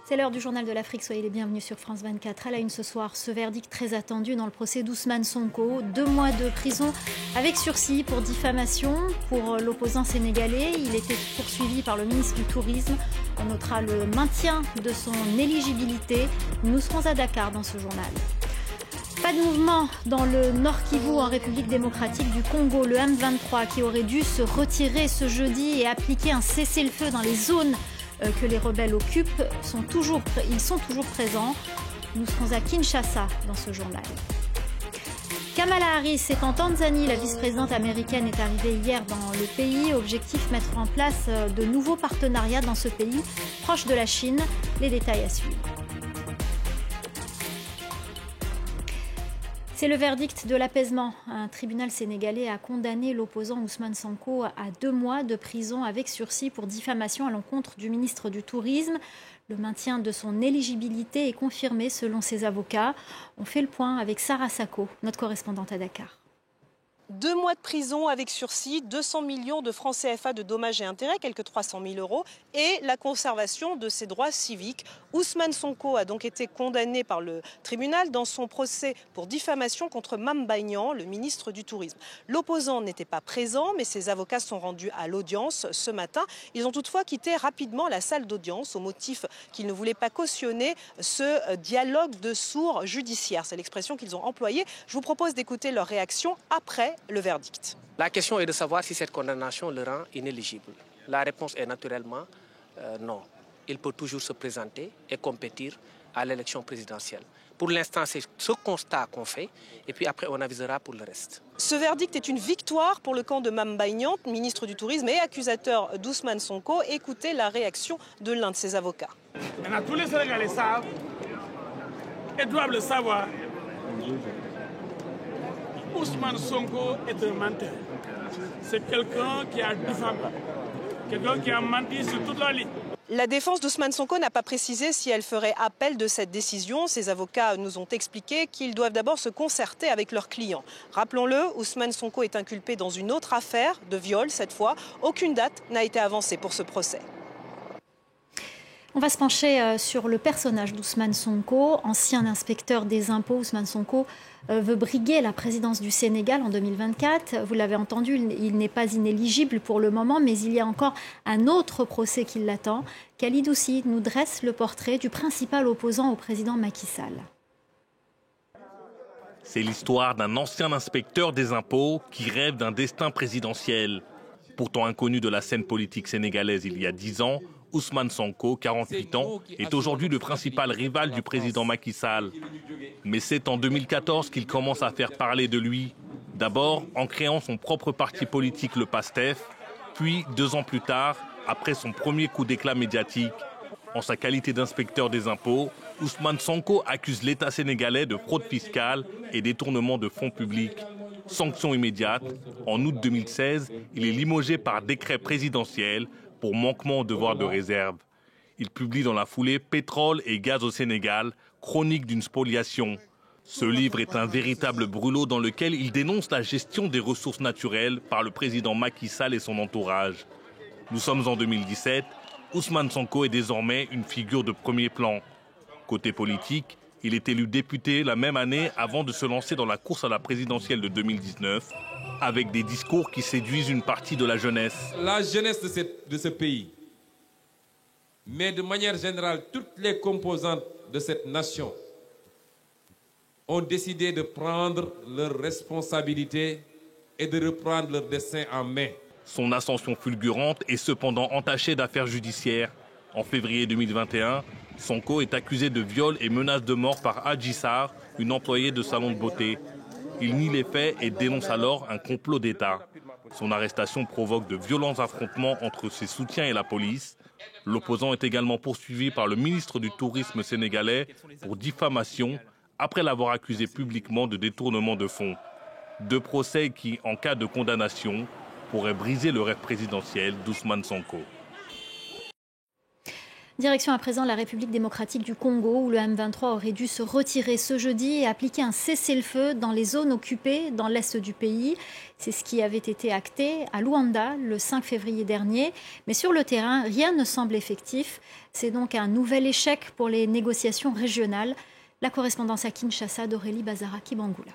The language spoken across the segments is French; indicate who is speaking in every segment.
Speaker 1: C'est l'heure du journal de l'Afrique, soyez les bienvenus sur France 24. À la une ce soir, ce verdict très attendu dans le procès d'Ousmane Sonko. 2 mois de prison avec sursis pour diffamation pour l'opposant sénégalais. Il était poursuivi par le ministre du Tourisme. On notera le maintien de son éligibilité. Nous serons à Dakar dans ce journal. Pas de mouvement dans le Nord Kivu en République démocratique du Congo. Le M23 qui aurait dû se retirer ce jeudi et appliquer un cessez-le-feu dans les zones que les rebelles occupent, ils sont toujours présents. Nous serons à Kinshasa dans ce journal. Kamala Harris est en Tanzanie. La vice-présidente américaine est arrivée hier dans le pays. Objectif, mettre en place de nouveaux partenariats dans ce pays proche de la Chine. Les détails à suivre. C'est le verdict de l'apaisement. Un tribunal sénégalais a condamné l'opposant Ousmane Sonko à 2 mois de prison avec sursis pour diffamation à l'encontre du ministre du Tourisme. Le maintien de son éligibilité est confirmé selon ses avocats. On fait le point avec Sarah Sako, notre correspondante à Dakar.
Speaker 2: 2 mois de prison avec sursis, 200 millions de francs CFA de dommages et intérêts, quelques 300 000 euros, et la conservation de ses droits civiques. Ousmane Sonko a donc été condamné par le tribunal dans son procès pour diffamation contre Mame Mbaye Niang, le ministre du Tourisme. L'opposant n'était pas présent, mais ses avocats sont rendus à l'audience ce matin. Ils ont toutefois quitté rapidement la salle d'audience au motif qu'ils ne voulaient pas cautionner ce dialogue de sourds judiciaires. C'est l'expression qu'ils ont employée. Je vous propose d'écouter leur réaction après le verdict.
Speaker 3: La question est de savoir si cette condamnation le rend inéligible. La réponse est naturellement non. Il peut toujours se présenter et compétir à l'élection présidentielle. Pour l'instant, c'est ce constat qu'on fait et puis après on avisera pour le reste.
Speaker 2: Ce verdict est une victoire pour le camp de Mame Mbaye Niang, ministre du Tourisme et accusateur d'Ousmane Sonko. Écoutez la réaction de l'un de ses avocats.
Speaker 4: Maintenant, tous les Sénégalais savent et doivent le savoir. Ousmane Sonko est un menteur. C'est quelqu'un qui a diffamé, quelqu'un qui a menti sur toute la ligne.
Speaker 2: La défense d'Ousmane Sonko n'a pas précisé si elle ferait appel de cette décision. Ses avocats nous ont expliqué qu'ils doivent d'abord se concerter avec leurs clients. Rappelons-le, Ousmane Sonko est inculpé dans une autre affaire de viol cette fois. Aucune date n'a été avancée pour ce procès.
Speaker 1: On va se pencher sur le personnage d'Ousmane Sonko, ancien inspecteur des impôts. Ousmane Sonko veut briguer la présidence du Sénégal en 2024. Vous l'avez entendu, il n'est pas inéligible pour le moment, mais il y a encore un autre procès qui l'attend. Khalid Oussi nous dresse le portrait du principal opposant au président Macky Sall.
Speaker 5: C'est l'histoire d'un ancien inspecteur des impôts qui rêve d'un destin présidentiel. Pourtant inconnu de la scène politique sénégalaise il y a 10 ans, Ousmane Sonko, 48 ans, est aujourd'hui le principal rival du président Macky Sall. Mais c'est en 2014 qu'il commence à faire parler de lui. D'abord en créant son propre parti politique, le PASTEF, puis 2 ans plus tard, après son premier coup d'éclat médiatique. En sa qualité d'inspecteur des impôts, Ousmane Sonko accuse l'État sénégalais de fraude fiscale et détournement de fonds publics. Sanction immédiate, en août 2016, il est limogé par décret présidentiel pour manquement au devoir de réserve. Il publie dans la foulée Pétrole et gaz au Sénégal, chronique d'une spoliation. Ce livre est un véritable brûlot dans lequel il dénonce la gestion des ressources naturelles par le président Macky Sall et son entourage. Nous sommes en 2017, Ousmane Sonko est désormais une figure de premier plan. Côté politique, il est élu député la même année avant de se lancer dans la course à la présidentielle de 2019, avec des discours qui séduisent une partie de la jeunesse.
Speaker 6: La jeunesse de ce pays, mais de manière générale, toutes les composantes de cette nation ont décidé de prendre leurs responsabilités et de reprendre leur destin en main.
Speaker 5: Son ascension fulgurante est cependant entachée d'affaires judiciaires. En février 2021, Sonko est accusé de viol et menaces de mort par Adji Sarr, une employée de salon de beauté. Il nie les faits et dénonce alors un complot d'État. Son arrestation provoque de violents affrontements entre ses soutiens et la police. L'opposant est également poursuivi par le ministre du Tourisme sénégalais pour diffamation après l'avoir accusé publiquement de détournement de fonds. 2 procès qui, en cas de condamnation, pourraient briser le rêve présidentiel d'Ousmane Sonko.
Speaker 1: Direction à présent la République démocratique du Congo où le M23 aurait dû se retirer ce jeudi et appliquer un cessez-le-feu dans les zones occupées dans l'est du pays. C'est ce qui avait été acté à Luanda le 5 février dernier. Mais sur le terrain, rien ne semble effectif. C'est donc un nouvel échec pour les négociations régionales. La correspondance à Kinshasa d'Aurélie Bazara-Kibangula.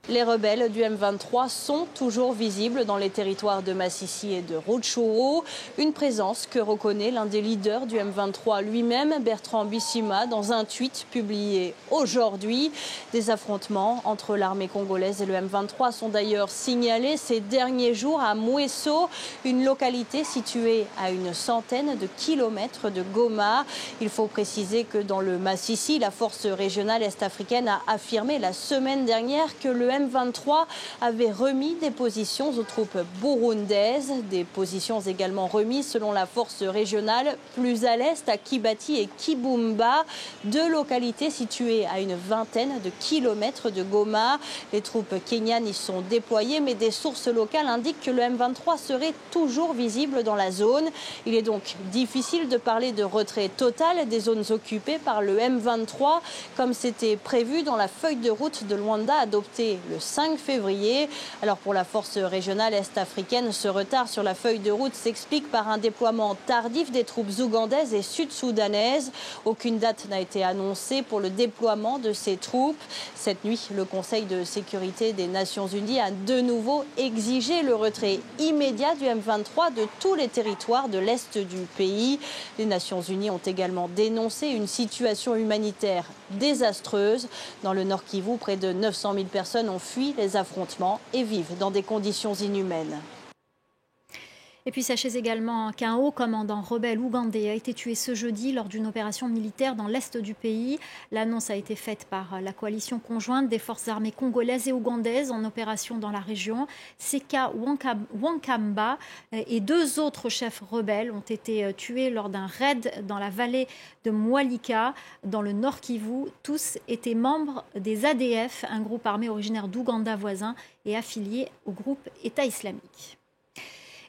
Speaker 7: Les rebelles du M23 sont toujours visibles dans les territoires de Massissi et de Rutshuru. Une présence que reconnaît l'un des leaders du M23 lui-même, Bertrand Bisimwa, dans un tweet publié aujourd'hui. Des affrontements entre l'armée congolaise et le M23 sont d'ailleurs signalés ces derniers jours à Mweso, une localité située à une centaine de kilomètres de Goma. Il faut préciser que dans le Massissi, la force régionale est-africaine a affirmé la semaine dernière que le M23 avait remis des positions aux troupes burundaises, des positions également remises selon la force régionale plus à l'est à Kibati et Kibumba, deux localités situées à une vingtaine de kilomètres de Goma. Les troupes kenyanes y sont déployées, mais des sources locales indiquent que le M23 serait toujours visible dans la zone. Il est donc difficile de parler de retrait total des zones occupées par le M23, comme c'était prévu dans la feuille de route de Luanda adoptée le 5 février. Alors pour la force régionale est-africaine, ce retard sur la feuille de route s'explique par un déploiement tardif des troupes ougandaises et sud-soudanaises. Aucune date n'a été annoncée pour le déploiement de ces troupes. Cette nuit, le Conseil de sécurité des Nations Unies a de nouveau exigé le retrait immédiat du M23 de tous les territoires de l'est du pays. Les Nations Unies ont également dénoncé une situation humanitaire désastreuse. Dans le Nord Kivu, près de 900 000 personnes ont fui les affrontements et vivent dans des conditions inhumaines.
Speaker 1: Et puis sachez également qu'un haut commandant rebelle ougandais a été tué ce jeudi lors d'une opération militaire dans l'est du pays. L'annonce a été faite par la coalition conjointe des forces armées congolaises et ougandaises en opération dans la région. Seka Wankamba et deux autres chefs rebelles ont été tués lors d'un raid dans la vallée de Mwalika, dans le Nord Kivu. Tous étaient membres des ADF, un groupe armé originaire d'Ouganda voisin et affilié au groupe État islamique.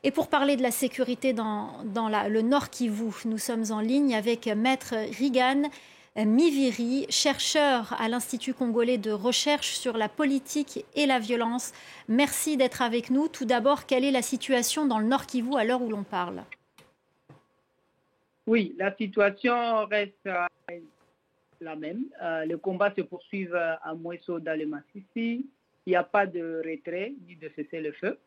Speaker 1: Et pour parler de la sécurité dans le Nord Kivu, nous sommes en ligne avec Maître Regan Miviri, chercheur à l'Institut congolais de recherche sur la politique et la violence. Merci d'être avec nous. Tout d'abord, quelle est la situation dans le Nord Kivu à l'heure où l'on parle?
Speaker 8: Oui, la situation reste la même. Les combats se poursuivent à Mweso dans le Massissi. Il n'y a pas de retrait ni de cessez-le-feu.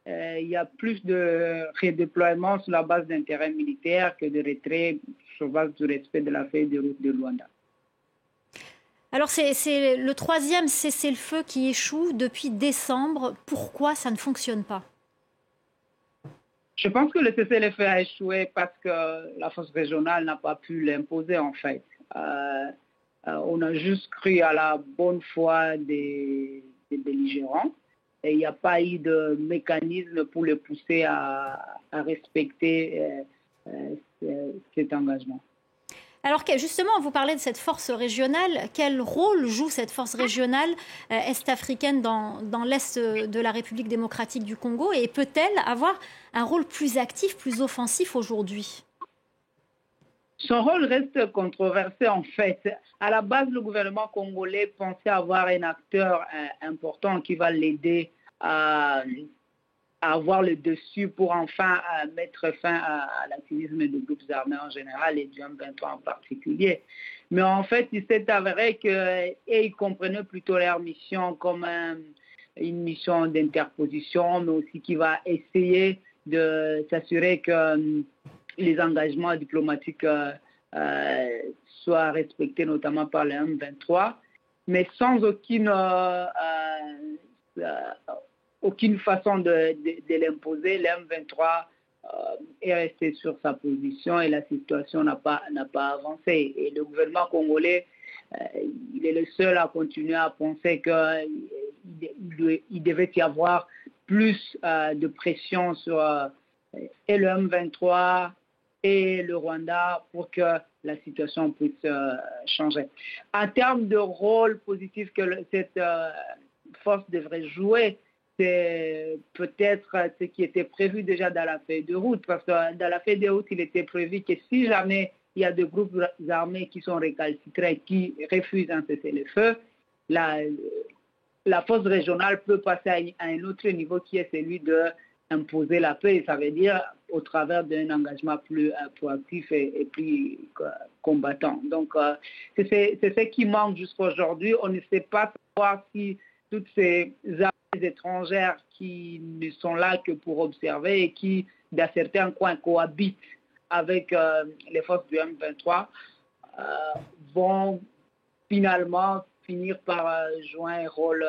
Speaker 8: Il y a plus de redéploiement sur la base d'intérêt militaire que de retrait sur base du respect de la feuille de route de Luanda.
Speaker 1: Alors c'est le troisième cessez-le-feu qui échoue depuis décembre. Pourquoi ça ne fonctionne pas?
Speaker 8: Je pense que le cessez-le-feu a échoué parce que la force régionale n'a pas pu l'imposer en fait. On a juste cru à la bonne foi des belligérants. Et il n'y a pas eu de mécanisme pour les pousser à respecter cet engagement.
Speaker 1: Alors justement, vous parlez de cette force régionale. Quel rôle joue cette force régionale est-africaine dans l'est de la République démocratique du Congo? Et peut-elle avoir un rôle plus actif, plus offensif aujourd'hui?
Speaker 8: Son rôle reste controversé en fait. À la base, le gouvernement congolais pensait avoir un acteur important qui va l'aider à avoir le dessus pour enfin mettre fin à l'activisme des groupes armés en général et du M23 en particulier. Mais en fait, il s'est avéré qu'ils comprenaient plutôt leur mission comme une mission d'interposition, mais aussi qui va essayer de s'assurer que les engagements diplomatiques soient respectés, notamment par le M23, mais sans aucune façon de l'imposer. Le M23 est resté sur sa position et la situation n'a pas avancé. Et le gouvernement congolais, il est le seul à continuer à penser qu'il devait y avoir plus de pression sur et le M23 et le Rwanda pour que la situation puisse changer. En termes de rôle positif que cette force devrait jouer, c'est peut-être ce qui était prévu déjà dans la feuille de route, parce que dans la feuille de route, il était prévu que si jamais il y a des groupes armés qui sont récalcitrants, qui refusent un cessez-le-feu, la force régionale peut passer à un autre niveau qui est celui d'imposer la paix. Ça veut dire au travers d'un engagement plus proactif et plus combattant. Donc, c'est ce qui manque jusqu'à aujourd'hui. On ne sait pas savoir si toutes ces armées étrangères qui ne sont là que pour observer et qui, dans certains coins, cohabitent avec les forces du M23, vont finalement finir par jouer un rôle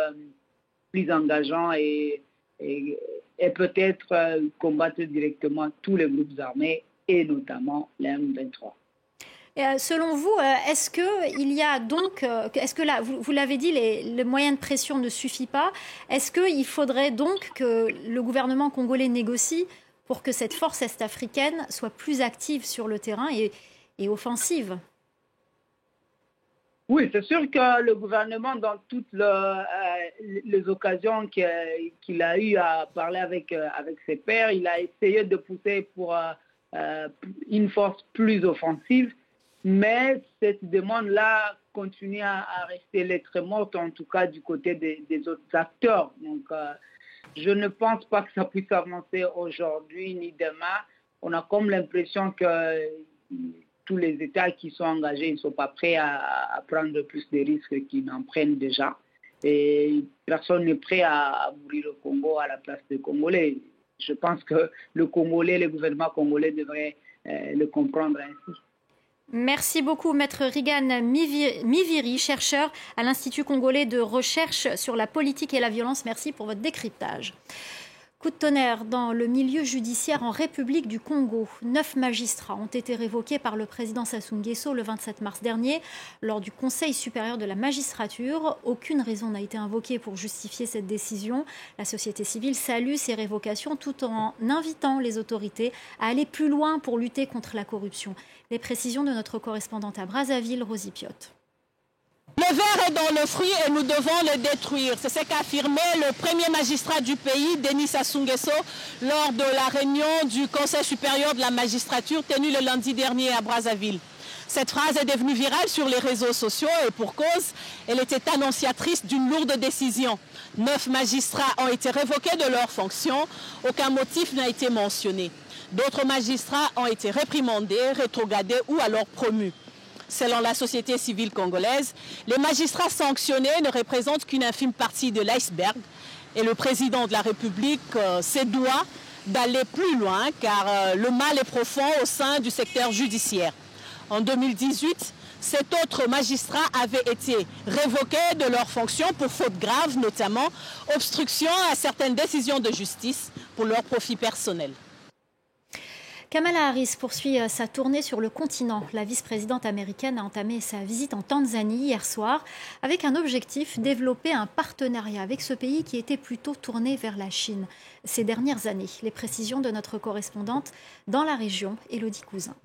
Speaker 8: plus engageant et peut-être combattre directement tous les groupes armés et notamment les M23.
Speaker 1: Et selon vous, est-ce qu'il y a donc, est-ce que là, vous l'avez dit, les moyens de pression ne suffisent pas. Est-ce qu'il faudrait donc que le gouvernement congolais négocie pour que cette force est-africaine soit plus active sur le terrain et offensive?
Speaker 8: Oui, c'est sûr que le gouvernement, dans toutes les occasions qu'il a eues à parler avec ses pairs, il a essayé de pousser pour une force plus offensive. Mais cette demande-là continue à rester lettre morte, en tout cas du côté des autres acteurs. Donc, je ne pense pas que ça puisse avancer aujourd'hui ni demain. On a comme l'impression que tous les États qui sont engagés ne sont pas prêts à prendre plus de risques qu'ils n'en prennent déjà. Et personne n'est prêt à mourir au Congo à la place des Congolais. Je pense que le gouvernement congolais devrait le comprendre ainsi.
Speaker 1: Merci beaucoup, Maître Rigan Miviri, chercheur à l'Institut congolais de recherche sur la politique et la violence. Merci pour votre décryptage. Coup de tonnerre dans le milieu judiciaire en République du Congo. 9 magistrats ont été révoqués par le président Sassou Nguesso le 27 mars dernier lors du Conseil supérieur de la magistrature. Aucune raison n'a été invoquée pour justifier cette décision. La société civile salue ces révocations tout en invitant les autorités à aller plus loin pour lutter contre la corruption. Les précisions de notre correspondante à Brazzaville, Rosie Piotte.
Speaker 9: Le ver est dans le fruit et nous devons le détruire. C'est ce qu'a affirmé le premier magistrat du pays, Denis Sassou Nguesso, lors de la réunion du Conseil supérieur de la magistrature tenue le lundi dernier à Brazzaville. Cette phrase est devenue virale sur les réseaux sociaux et pour cause, elle était annonciatrice d'une lourde décision. 9 magistrats ont été révoqués de leurs fonctions. Aucun motif n'a été mentionné. D'autres magistrats ont été réprimandés, rétrogradés ou alors promus. Selon la société civile congolaise, les magistrats sanctionnés ne représentent qu'une infime partie de l'iceberg. Et le président de la République se doit d'aller plus loin car le mal est profond au sein du secteur judiciaire. En 2018, 7 autres magistrats avaient été révoqués de leurs fonctions pour fautes graves, notamment obstruction à certaines décisions de justice pour leur profit personnel.
Speaker 1: Kamala Harris poursuit sa tournée sur le continent. La vice-présidente américaine a entamé sa visite en Tanzanie hier soir avec un objectif, développer un partenariat avec ce pays qui était plutôt tourné vers la Chine ces dernières années. Les précisions de notre correspondante dans la région, Élodie Cousin.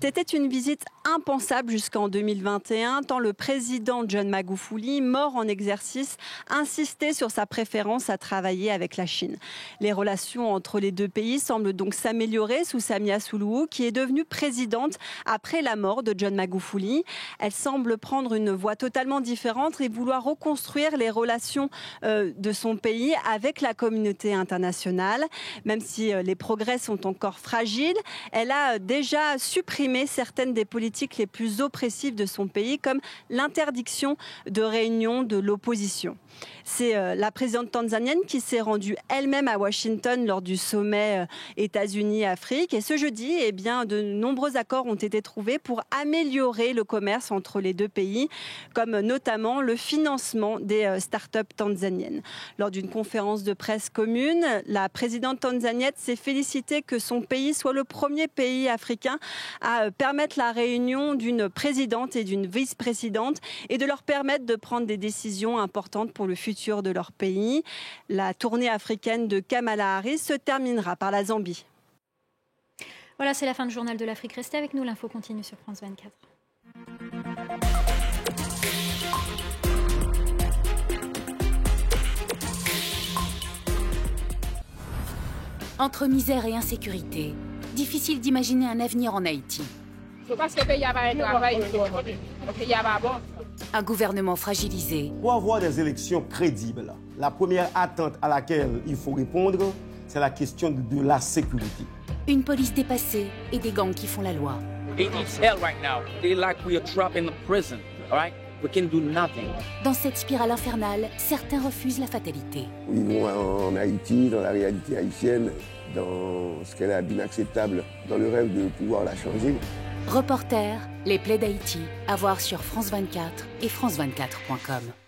Speaker 10: C'était une visite impensable jusqu'en 2021, tant le président John Magufuli, mort en exercice, insistait sur sa préférence à travailler avec la Chine. Les relations entre les deux pays semblent donc s'améliorer sous Samia Suluhu, qui est devenue présidente après la mort de John Magufuli. Elle semble prendre une voie totalement différente et vouloir reconstruire les relations de son pays avec la communauté internationale. Même si les progrès sont encore fragiles, elle a déjà supprimé certaines des politiques les plus oppressives de son pays, comme l'interdiction de réunions de l'opposition. C'est la présidente tanzanienne qui s'est rendue elle-même à Washington lors du sommet États-Unis-Afrique. Et ce jeudi, de nombreux accords ont été trouvés pour améliorer le commerce entre les deux pays, comme notamment le financement des start-up tanzaniennes. Lors d'une conférence de presse commune, la présidente tanzanienne s'est félicitée que son pays soit le premier pays africain à permettre la réunion d'une présidente et d'une vice-présidente et de leur permettre de prendre des décisions importantes pour le futur de leur pays. La tournée africaine de Kamala Harris se terminera par la Zambie.
Speaker 1: Voilà, c'est la fin du journal de l'Afrique. Restez avec nous, l'info continue sur France 24.
Speaker 11: Entre misère et insécurité, difficile d'imaginer un avenir en Haïti. Un gouvernement fragilisé.
Speaker 12: Pour avoir des élections crédibles, la première attente à laquelle il faut répondre, c'est la question de la sécurité.
Speaker 11: Une police dépassée et des gangs qui font la loi. Dans cette spirale infernale, certains refusent la fatalité.
Speaker 13: Ils vont en Haïti, dans la réalité haïtienne, dans ce qu'elle a d'inacceptable, dans le rêve de pouvoir la changer.
Speaker 11: Reporter, les plaies d'Haïti, à voir sur France 24 et france24.com.